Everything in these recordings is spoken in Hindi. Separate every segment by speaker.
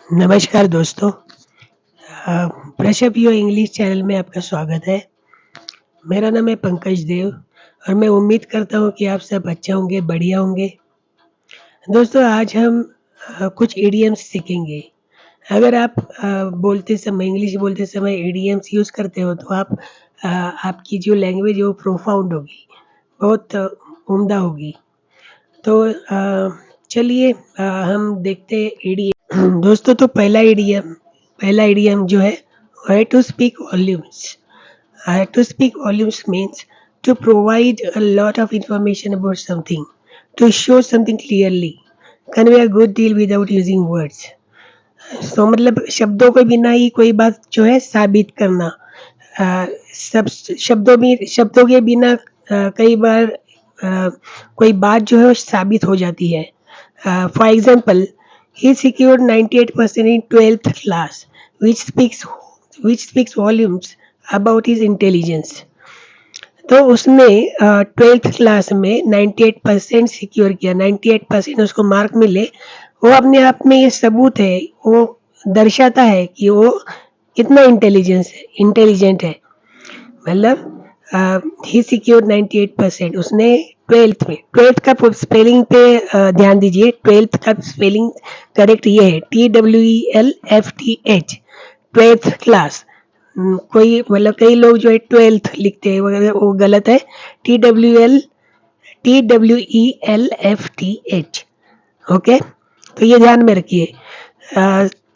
Speaker 1: नमस्कार दोस्तों। Brush up your English channel में आपका स्वागत है। मेरा नाम है पंकज देव और मैं उम्मीद करता हूँ कि आप सब अच्छे होंगे, बढ़िया होंगे। दोस्तों आज हम कुछ इडियम्स सीखेंगे। अगर आप बोलते समय इंग्लिश बोलते समय इडियम्स यूज़ करते हो तो आपकी जो लैंग्वेज है वो प्रोफाउंड होगी, बहुत उम्दा होगी। तो चलिए हम देखते हैं इडियम। दोस्तों तो पहला इडियम जो है वो है to speak volumes. To speak volumes means to provide a lot of information about something, to show something clearly, convey a good deal without using words. So मतलब शब्दों के बिना ही कोई बात जो है साबित करना। सब शब्दों के बिना कई बार कोई बात जो है वो साबित हो जाती है। For example, he secured 98% in 12th class, which speaks volumes about his intelligence. तो उसने 12th क्लास में 98% सिक्योर किया, 98% उसको मार्क मिले। वो अपने आप में ये सबूत है, वो दर्शाता है कि वो कितना इंटेलिजेंट है। मतलब ही सिक्योर्ड 98%। उसने 12th का स्पेलिंग पे ध्यान दीजिए। 12th का स्पेलिंग करेक्ट ये है TWELFTH, 12th क्लास। कोई मतलब कई लोग जो है 12th लिखते हैं, वो गलत है। TWELFTH। ओके, तो ये ध्यान में रखिए।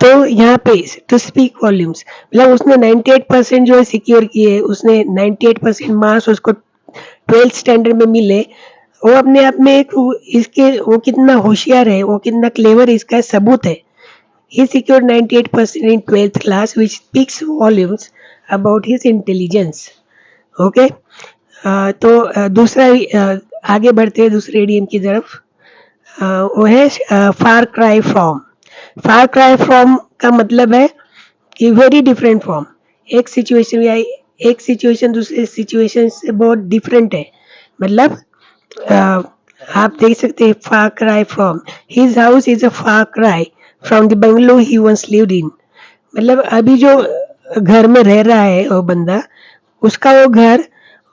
Speaker 1: तो यहाँ पे टू स्पीक वॉल्यूम्स मतलब उसने 98% जो है सिक्योर किए, उसने 98% मार्क्स उसको 12th स्टैंडर्ड में मिले। वो अपने आप में एक वो कितना होशियार है, वो कितना क्लेवर है, इसका सबूत है। He secured 98% in 12th class, which speaks volumes about his intelligence. Okay? तो दूसरा आगे बढ़ते हैं दूसरे इडियम की तरफ। वो है far cry from. Far cry from का मतलब है कि वेरी डिफरेंट फ्रॉम। एक सिचुएशन दूसरे सिचुएशन से बहुत डिफरेंट है। मतलब आप देख सकते हैं far cry from his house is a far cry from the bungalow he once lived in. मतलब अभी जो घर में रह रहा है वो बंदा, उसका वो घर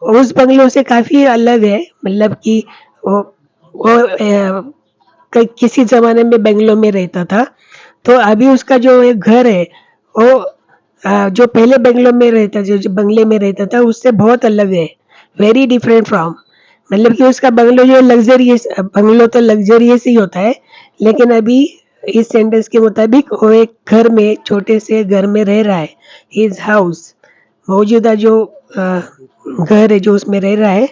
Speaker 1: उस बंगलो से काफी अलग है। मतलब कि वो किसी जमाने में बंगलो में रहता था, तो अभी उसका जो एक घर है वो जो पहले जो बंगले में रहता था उससे बहुत अलग है। वेरी डिफरेंट फ्रॉम मतलब कि उसका बंगलो जो लग्जरियस, बंगलो तो लग्जरियस ही होता है, लेकिन अभी इस सेंटेंस के मुताबिक वो एक घर में, छोटे से घर में रह रहा है। हिज हाउस, मौजूदा जो घर है जो उसमें रह रहा है,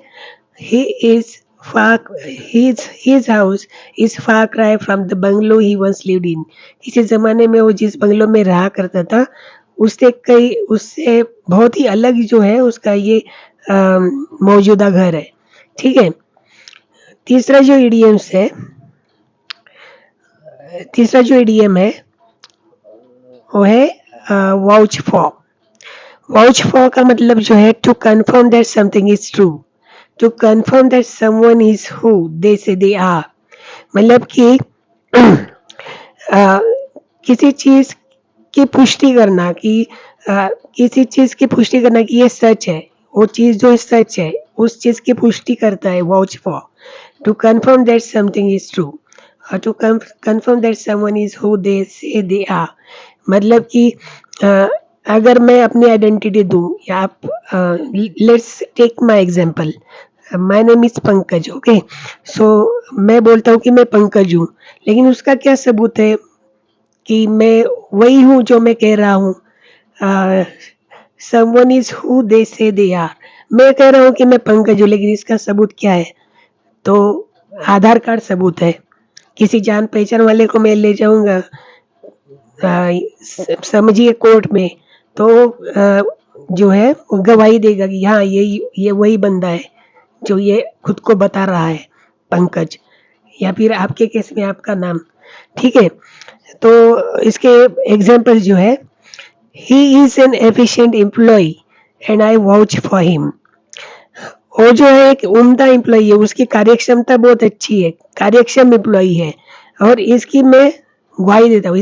Speaker 1: he is his house is far cry from the bungalow he once lived in. किसी ज़माने में वो जिस बंगलो में रहा करता था, उससे बहुत ही अलग जो है उसका ये मौजूदा घर है। ठीक है? तीसरा जो इडियम है वो है वाउच फॉर। वाउच फॉर का मतलब जो है to confirm that something is true, to confirm that someone is who they say they are. मतलब कि किसी चीज की पुष्टि करना कि किसी चीज की पुष्टि करना कि ये सच है, वो चीज जो सच है उस चीज की पुष्टि करता है vouch for. To confirm that something is true और to confirm that someone is who they say they are. मतलब कि अगर मैं अपनी आइडेंटिटी दूं या आप let's take my example, my name is Pankaj. Okay, so मैं बोलता हूँ कि मैं पंकज हूँ, लेकिन उसका क्या सबूत है कि मैं वही हूँ जो मैं कह रहा हूँ। Someone is who they say they are. मैं कह रहा हूँ कि मैं पंकज हूँ, लेकिन इसका सबूत क्या है? तो आधार कार्ड सबूत है। किसी जान पहचान वाले को मैं ले जाऊंगा समझिए कोर्ट में, तो जो है वो गवाही देगा कि हाँ ये वही बंदा है जो ये खुद को बता रहा है, पंकज, या फिर आपके केस में आपका नाम। ठीक है? तो इसके एग्जाम्पल जो है, he is an efficient employ and I vouch for him. वो जो है एक उम्दा एम्प्लॉय है, उसकी कार्यक्षमता बहुत अच्छी है, कार्यक्षम एम्प्लॉय है, और इसकी मैं गवाही देता हूँ,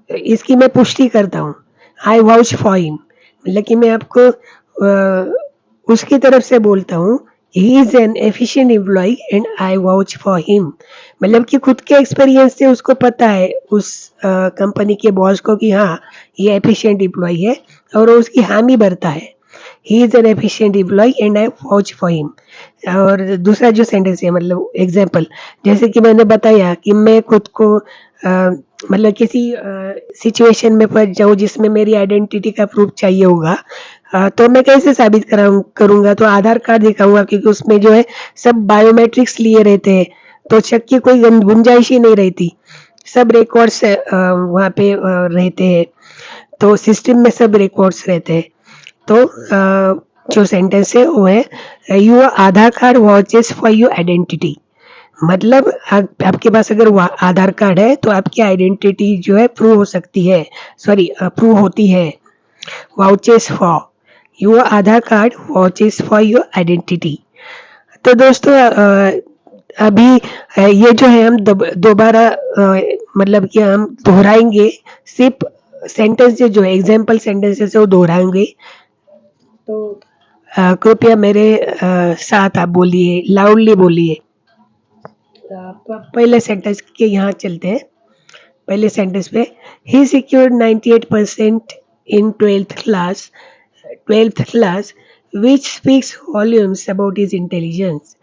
Speaker 1: इसकी मैं पुष्टि करता हूँ। आई वाउच फॉर हिम, मतलब कि मैं आपको उसकी तरफ से बोलता हूँ, he is an efficient employ and I vouch for him, मतलब कि खुद के एक्सपीरियंस से उसको पता है उस कंपनी के बॉस को कि हाँ ये एफिशिएंट एम्प्लॉय है और वो उसकी हामी भरता है। He is an efficient employ and I vouch for him. और दूसरा जो सेंटेंस है मतलब एग्जाम्पल, जैसे कि मैंने बताया कि मैं खुद को मतलब किसी सिचुएशन में फंस जाऊँ जिसमें मेरी आइडेंटिटी का प्रूफ चाहिए होगा, तो मैं कैसे साबित करूँगा, तो आधार कार्ड दिखाऊँगा क्योंकि उसमें जो है सब बायोमेट्रिक्स लिए रहते हैं, तो शक की कोई गुंजाइश ही नहीं रहती। सब रिकॉर्ड्स वहाँ पे रहते हैं, तो सिस्टम में सब रिकॉर्ड्स रहते हैं। तो जो सेंटेंस है वो है your Aadhaar card watches for your identity, मतलब आपके पास अगर आधार कार्ड है तो आपकी आइडेंटिटी जो है प्रूव हो सकती है, सॉरी प्रूव होती है। Vouches for, your Aadhaar card vouches for your identity. तो दोस्तों अभी ये जो है हम दोबारा मतलब कि हम दोहराएंगे, सिर्फ सेंटेंस जो है एग्जाम्पल सेंटेंसेस है वो दोहराएंगे। तो कृपया मेरे साथ आप बोलिए, लाउडली बोलिए। तो आप पहले सेंटेंस के यहाँ चलते हैं। पहले सेंटेंस पे, he secured 98% in 12th class which speaks volumes about his intelligence.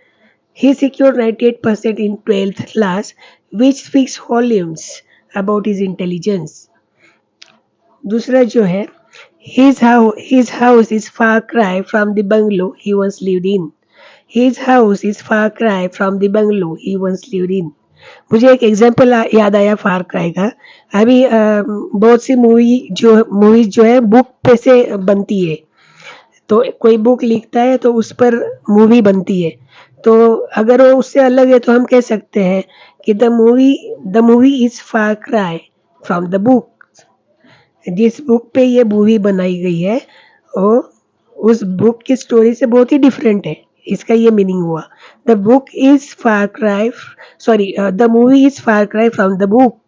Speaker 1: He secured 98% in 12th class which speaks volumes about his intelligence. दूसरा जो है, his house is far cry from the bungalow he once lived in. His house is far cry from the bungalow he once lived in. मुझे एक एग्जाम्पल याद आया फार क्राई का। अभी बहुत सी मूवीज जो है बुक पे से बनती है, तो कोई बुक लिखता है तो उस पर मूवी बनती है, तो अगर वो उससे अलग है तो हम कह सकते हैं कि the movie is far cry from the book. जिस बुक पे ये मूवी बनाई गई है वो उस बुक की स्टोरी से बहुत ही डिफरेंट है, इसका ये मीनिंग हुआ। The book is far cry, sorry the movie is far cry from the book.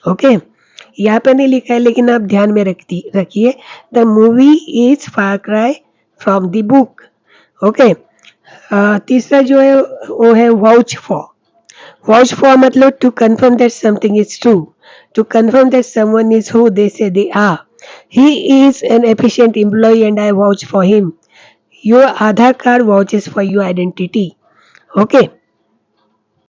Speaker 1: Okay, यहाँ पे नहीं लिखा है लेकिन आप ध्यान में रखिए, the movie is far cry from the book. Okay, तीसरा जो है वो है वाउच फॉर। वाउच फॉर मतलब to confirm that something is true, to confirm that someone is who they say they are. He is an efficient employ and I vouch for him. Your Aadhaar card vouches for your identity. Okay,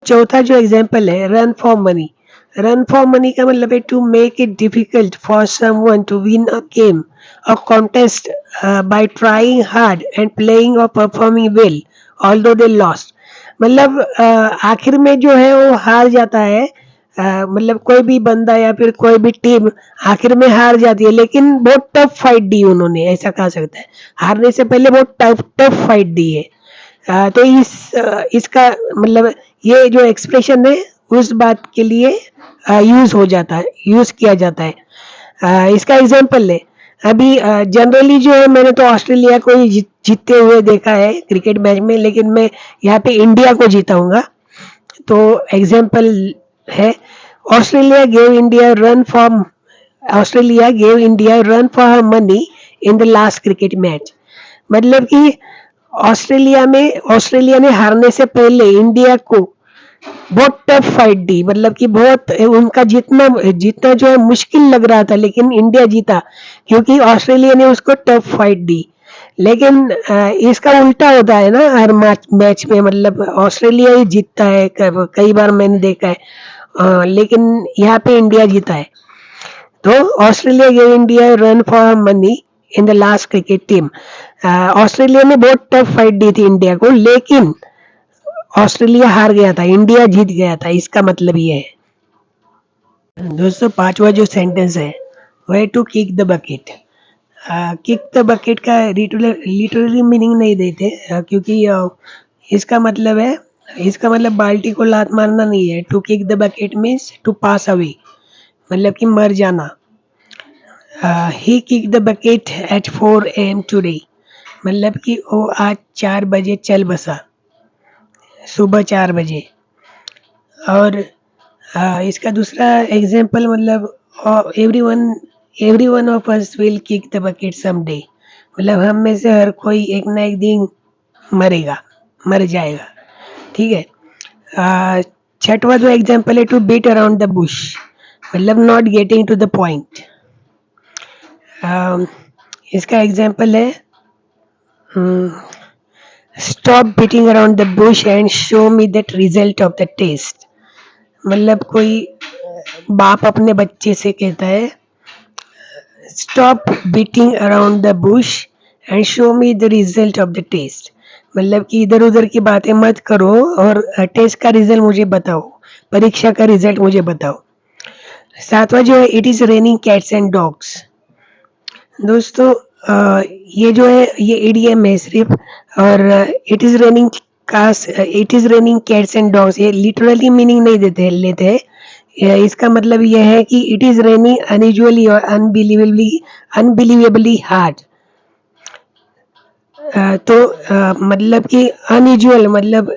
Speaker 1: चौथा जो एग्जाम्पल है run for money. Run for money का मतलब है to make it difficult for someone to win a game a contest by trying hard and playing और performing well although they lost. मतलब आखिर में जो है वो हार जाता है, मतलब कोई भी बंदा या फिर कोई भी टीम आखिर में हार जाती है, लेकिन बहुत टफ फाइट दी उन्होंने, ऐसा कहा सकता है। हारने से पहले बहुत टफ टफ फाइट दी है। तो इसका मतलब ये जो एक्सप्रेशन है उस बात के लिए यूज किया जाता है। इसका एग्जाम्पल ले, अभी जनरली जो है मैंने तो ऑस्ट्रेलिया को ही जीतते हुए देखा है क्रिकेट मैच में, लेकिन मैं यहाँ पे इंडिया को जीताऊंगा। तो एग्जाम्पल है, Australia gave India run for Australia gave India run for her money in the last cricket match. मतलब कि ऑस्ट्रेलिया ने हारने से पहले इंडिया को बहुत टफ फाइट दी, मतलब कि बहुत उनका जीतना जीतना जो है मुश्किल लग रहा था, लेकिन इंडिया जीता क्योंकि ऑस्ट्रेलिया ने उसको टफ फाइट दी। लेकिन इसका उल्टा होता है ना हर मैच में, मतलब ऑस्ट्रेलिया ही जीतता है कई बार मैंने देखा है, लेकिन यहाँ पे इंडिया जीता है। तो Australia gave India run for money in the last cricket team. Australia ने बहुत टफ फाइट दी थी इंडिया को, लेकिन ऑस्ट्रेलिया हार गया था, इंडिया जीत गया था, इसका मतलब ये है। दोस्तों पांचवा जो सेंटेंस है वो है to kick the bucket. Kick the bucket का लिटरली मीनिंग नहीं देते, क्योंकि इसका मतलब बाल्टी को लात मारना नहीं है। To kick the bucket means to pass away, मतलब कि मर जाना। He kick the bucket at 4 AM today, मतलब कि वो आज 4 बजे चल बसा, सुबह 4 बजे। और इसका दूसरा एग्जाम्पल मतलब every one of us will kick the bucket someday, मतलब हम में से हर कोई एक ना एक दिन मरेगा, मर जाएगा, ठीक है। छठवां जो एग्जाम्पल है to beat around the bush, मतलब not getting to the point. इसका एग्जाम्पल है stop beating around the bush and show me that result of the test, मतलब कोई बाप अपने बच्चे से कहता है stop beating around the bush and show me the result of the test, मतलब कि इधर उधर की बातें मत करो और टेस्ट का रिजल्ट मुझे बताओ, परीक्षा का रिजल्ट मुझे बताओ। सातवां जो है it is raining cats and dogs. दोस्तों ये जो है ये ईडीएम है सिर्फ, और it is raining cats it is raining cats and dogs ये लिटरली मीनिंग नहीं देते लेते हैं। इसका मतलब यह है कि इट इज रेनिंग अनयूजुअली और अनबिलीवेबली हार्ड। तो मतलब कि अनयूजुअल मतलब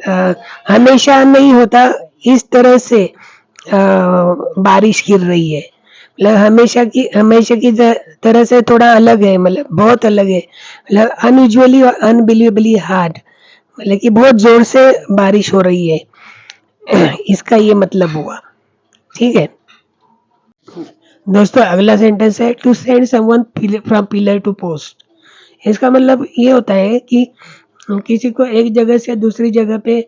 Speaker 1: हमेशा नहीं होता इस तरह से बारिश गिर रही है, मतलब हमेशा की तरह से थोड़ा अलग है, मतलब बहुत अलग है, मतलब अनयूजुअली और अनबिलीवेबली हार्ड, मतलब कि बहुत जोर से बारिश हो रही है। इसका ये मतलब हुआ, ठीक है। दोस्तों अगला सेंटेंस है to send someone from pillar to post. इसका मतलब ये होता है कि किसी को एक जगह से दूसरी जगह पे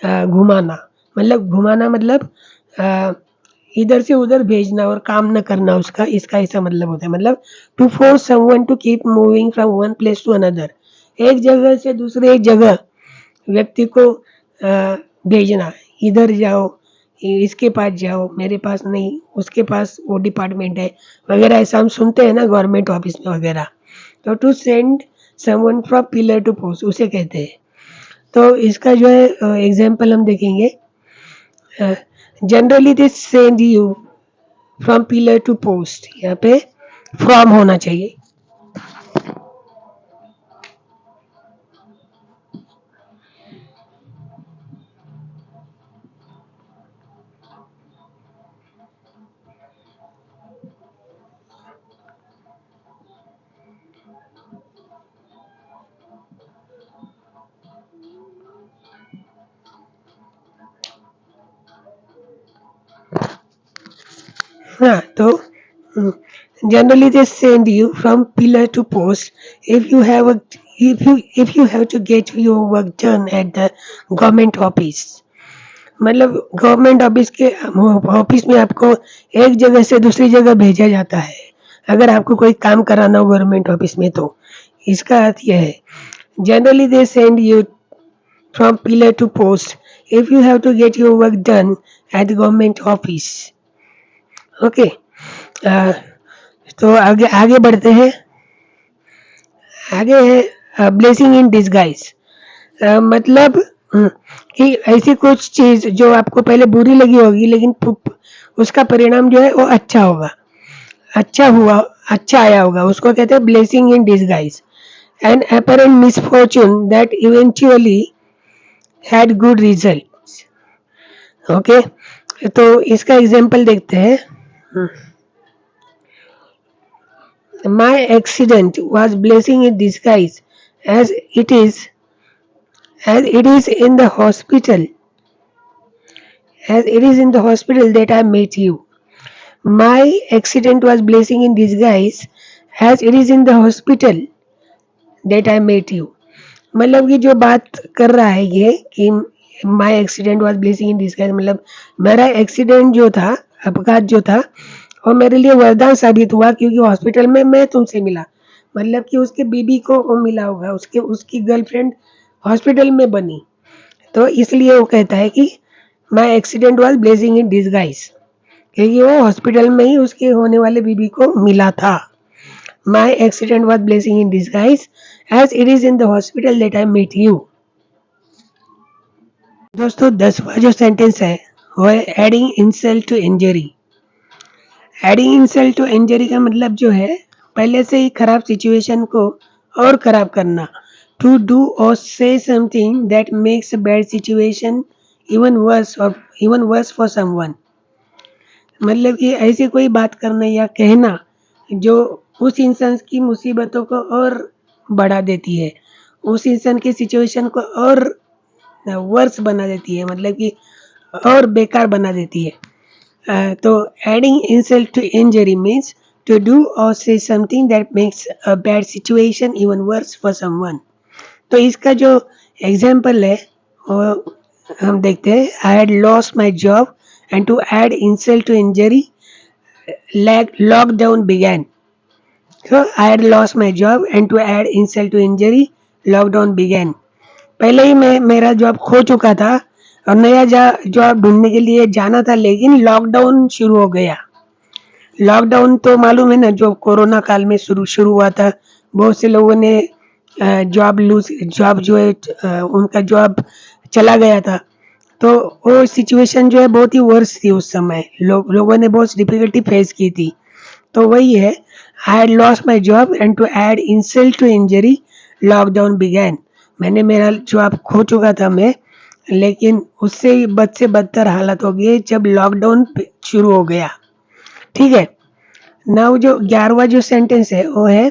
Speaker 1: घुमाना, मतलब इधर से उधर भेजना और काम न करना उसका, इसका ऐसा मतलब होता है। मतलब to force someone to keep moving from one place to another, एक जगह से दूसरे जगह व्यक्ति को भेजना, इधर जाओ, इसके पास जाओ, मेरे पास नहीं, उसके पास वो डिपार्टमेंट है वगैरह, ऐसा हम सुनते हैं ना गवर्नमेंट ऑफिस में वगैरह। तो to send someone from pillar to post उसे कहते हैं। तो इसका जो है एग्जाम्पल हम देखेंगे, generally they send you from pillar to post, यहाँ पे फ्रॉम होना चाहिए। हाँ तो generally they send you from pillar to post if you have a if you have to get your work done at the government office, मतलब गवर्नमेंट ऑफिस के ऑफिस में आपको एक जगह से दूसरी जगह भेजा जाता है अगर आपको कोई काम कराना हो गवर्नमेंट ऑफिस में। तो इसका अर्थ यह है generally they send you from pillar to post if you have to get your work done at government office. Okay, तो आगे आगे बढ़ते हैं। आगे है ब्लेसिंग इन डिसगाइज, मतलब कि ऐसी कुछ चीज जो आपको पहले बुरी लगी होगी लेकिन उसका परिणाम जो है वो अच्छा होगा, अच्छा हुआ, अच्छा आया होगा, उसको कहते हैं blessing in disguise. An apparent misfortune that eventually had good result. Okay, तो इसका एग्जांपल देखते हैं। My accident was blessing in disguise as it is in the hospital as it is in the hospital that I met you. My accident was blessing in disguise as it is in the hospital that I met you. मतलब कि जो बात कर रहा है ये कि माई accident was blessing in disguise, मतलब मेरा एक्सीडेंट जो था, अपघात जो था, और मेरे लिए वरदान साबित हुआ क्योंकि हॉस्पिटल में मैं तुमसे मिला, मतलब कि उसके बीबी को वो मिला होगा, उसके उसकी गर्लफ्रेंड हॉस्पिटल में बनी, तो इसलिए वो कहता है कि माई accident was blessing in disguise, क्योंकि वो हॉस्पिटल में ही उसके होने वाले बीबी को मिला था। My accident was blessing in disguise as it is in the hospital that I meet you. दोस्तों 10वां जो सेंटेंस है वो है adding insult to injury. Adding insult to injury का मतलब जो है पहले से ही खराब सिचुएशन को और खराब करना, टू डू और से something that makes a bad situation even worse for someone. मतलब कि ऐसी कोई बात करना या कहना जो उस इंसान की मुसीबतों को और बढ़ा देती है, उस इंसान की सिचुएशन को और वर्स बना देती है, मतलब कि और बेकार बना देती है। तो adding insult to injury means to do or say something that makes a bad situation even worse for someone. तो इसका जो एग्जाम्पल है वो हम देखते हैं। I had lost my job and to add insult to injury lockdown began. So I had lost my job and to add insult to injury, lockdown began. पहले ही मैं मेरा जॉब खो चुका था और नया जॉब ढूंढने के लिए जाना था, लेकिन लॉकडाउन शुरू हो गया। लॉकडाउन तो मालूम है ना, जो कोरोना काल में शुरू हुआ था। बहुत से लोगों ने जॉब जो है उनका जॉब चला गया था। तो वो सिचुएशन जो है बहुत ही वर्स थी उस समय। लोगों ने बहुत डिफिकल्टी फेस की थी। तो वही है, I had lost my job and to add insult to injury lockdown began. मैंने मेरा जॉब खो चुका था मैं, लेकिन उससे बद से बदतर हालत हो गई जब लॉकडाउन शुरू हो गया। ठीक है। नाउ जो 11वां जो सेंटेंस है वो है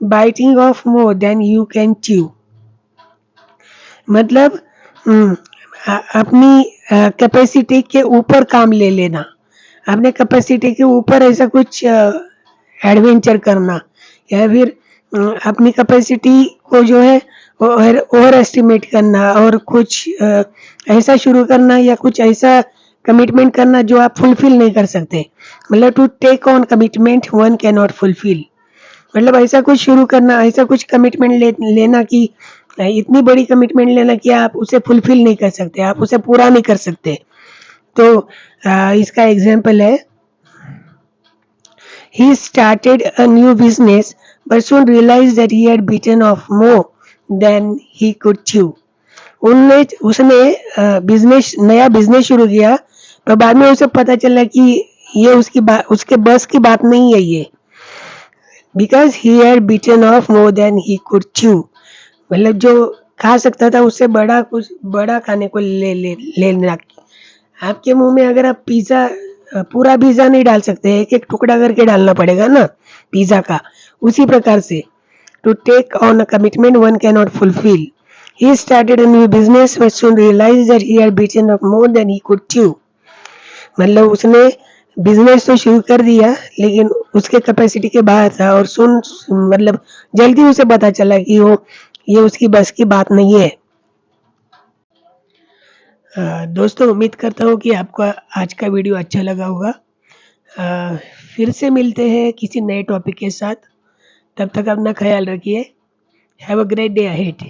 Speaker 1: biting of more than you can chew. मतलब अपनी कैपेसिटी के ऊपर काम ले लेना, अपने कैपेसिटी के ऊपर ऐसा कुछ एडवेंचर करना, या फिर अपनी कैपेसिटी को जो है ओवर एस्टिमेट करना और कुछ ऐसा शुरू करना या कुछ ऐसा कमिटमेंट करना जो आप फुलफिल नहीं कर सकते। मतलब to take on commitment one can not fulfil. मतलब ऐसा कुछ शुरू करना, ऐसा कुछ कमिटमेंट लेना कि इतनी बड़ी कमिटमेंट लेना कि आप उसे फुलफिल नहीं कर सकते, आप उसे पूरा नहीं कर सकते। तो इसका एग्जाम्पल है, he started a new business but soon realized that he had bitten off more than he could chew. उसने नया बिजनेस शुरू किया, पर बाद में उसे पता चला कि ये उसके बस की बात नहीं है ये, because he had bitten off more than he could chew. मतलब जो खा सकता था उससे कुछ बड़ा खाने को लेना। आपके मुंह में अगर आप पूरा पिज्जा नहीं डाल सकते, एक एक टुकड़ा करके डालना पड़ेगा ना पिज्जा का। उसी प्रकार से to take on a commitment one can not fulfil. He started a new business but soon realised that he had beaten up more than he could chew. मतलब उसने बिजनेस तो शुरू कर दिया लेकिन उसके कैपेसिटी के बाहर था, और मतलब जल्दी उसे पता चला कि ये उसकी बस की बात नहीं है। दोस्तों, उम्मीद करता हूँ कि आपको आज का वीडियो अच्छा लगा होगा। फिर से मिलते हैं किसी नए टॉपिक के साथ। तब तक अपना ख्याल रखिए। Have a great day ahead.